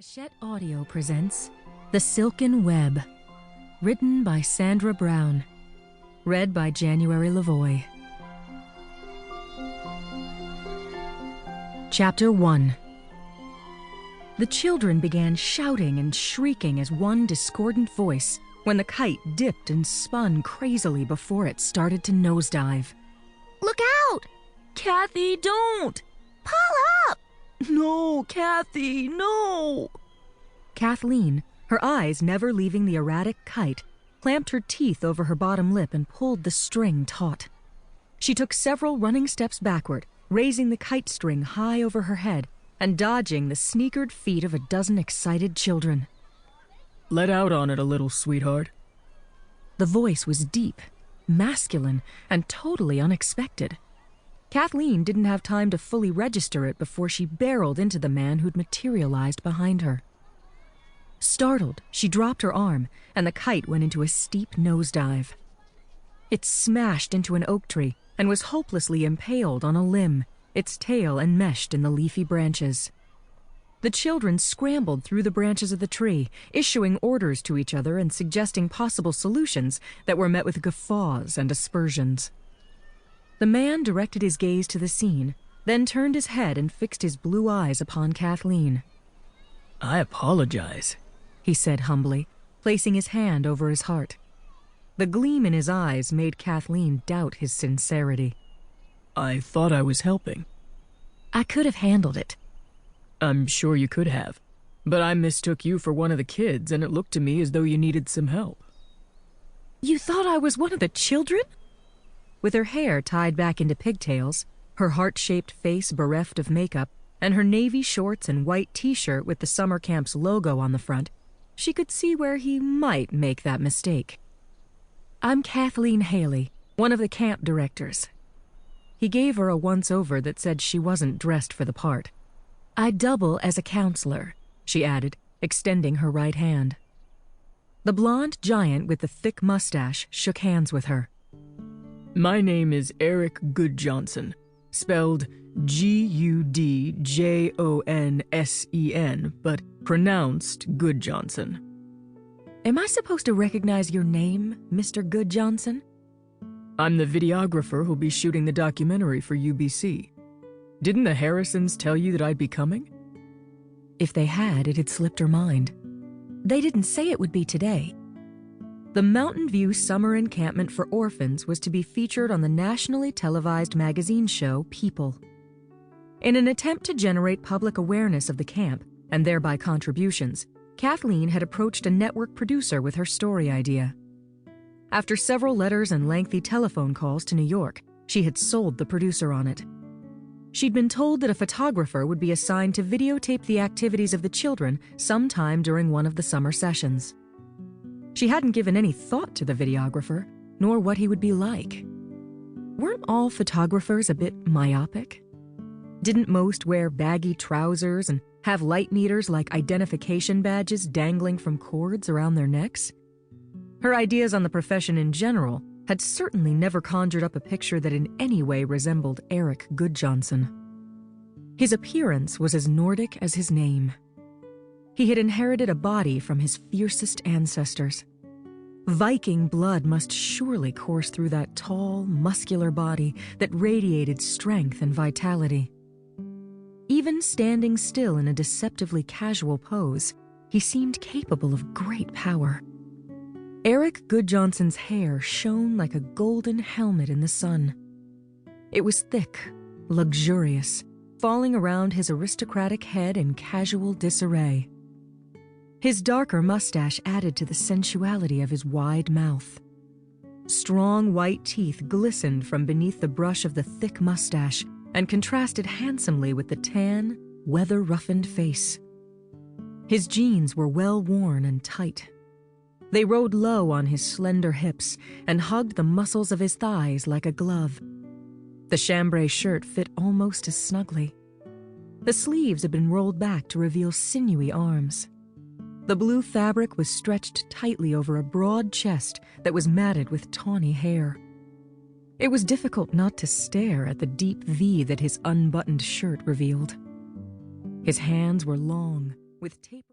Hachette Audio presents The Silken Web, written by Sandra Brown, read by January LaVoy. Chapter 1. The children began shouting and shrieking as one discordant voice when the kite dipped and spun crazily before it started to nosedive. Look out! Kathy, don't! Pull up! No, Kathy, no! Kathleen, her eyes never leaving the erratic kite, clamped her teeth over her bottom lip and pulled the string taut. She took several running steps backward, raising the kite string high over her head and dodging the sneakered feet of a dozen excited children. Let out on it a little, sweetheart. The voice was deep, masculine, and totally unexpected. Kathleen didn't have time to fully register it before she barreled into the man who'd materialized behind her. Startled, she dropped her arm, and the kite went into a steep nosedive. It smashed into an oak tree and was hopelessly impaled on a limb, its tail enmeshed in the leafy branches. The children scrambled through the branches of the tree, issuing orders to each other and suggesting possible solutions that were met with guffaws and aspersions. The man directed his gaze to the scene, then turned his head and fixed his blue eyes upon Kathleen. I apologize, he said humbly, placing his hand over his heart. The gleam in his eyes made Kathleen doubt his sincerity. I thought I was helping. I could have handled it. I'm sure you could have, but I mistook you for one of the kids, and it looked to me as though you needed some help. You thought I was one of the children? With her hair tied back into pigtails, her heart-shaped face bereft of makeup, and her navy shorts and white t-shirt with the summer camp's logo on the front, she could see where he might make that mistake. I'm Kathleen Haley, one of the camp directors. He gave her a once-over that said she wasn't dressed for the part. I double as a counselor, she added, extending her right hand. The blonde giant with the thick mustache shook hands with her. My name is Eric Goodjohnson, spelled Gudjonsen, but pronounced Goodjohnson. Am I supposed to recognize your name, Mr. Goodjohnson? I'm the videographer who'll be shooting the documentary for UBC. Didn't the Harrisons tell you that I'd be coming? If they had, it had slipped her mind. They didn't say it would be today. The Mountain View Summer Encampment for Orphans was to be featured on the nationally televised magazine show People. In an attempt to generate public awareness of the camp, and thereby contributions, Kathleen had approached a network producer with her story idea. After several letters and lengthy telephone calls to New York, she had sold the producer on it. She'd been told that a photographer would be assigned to videotape the activities of the children sometime during one of the summer sessions. She hadn't given any thought to the videographer, nor what he would be like. Weren't all photographers a bit myopic? Didn't most wear baggy trousers and have light meters like identification badges dangling from cords around their necks? Her ideas on the profession in general had certainly never conjured up a picture that in any way resembled Eric Goodjohnson. His appearance was as Nordic as his name. He had inherited a body from his fiercest ancestors. Viking blood must surely course through that tall, muscular body that radiated strength and vitality. Even standing still in a deceptively casual pose, he seemed capable of great power. Eric Goodjohnson's hair shone like a golden helmet in the sun. It was thick, luxurious, falling around his aristocratic head in casual disarray. His darker mustache added to the sensuality of his wide mouth. Strong white teeth glistened from beneath the brush of the thick mustache and contrasted handsomely with the tan, weather-roughened face. His jeans were well worn and tight. They rode low on his slender hips and hugged the muscles of his thighs like a glove. The chambray shirt fit almost as snugly. The sleeves had been rolled back to reveal sinewy arms. The blue fabric was stretched tightly over a broad chest that was matted with tawny hair. It was difficult not to stare at the deep V that his unbuttoned shirt revealed. His hands were long, with taper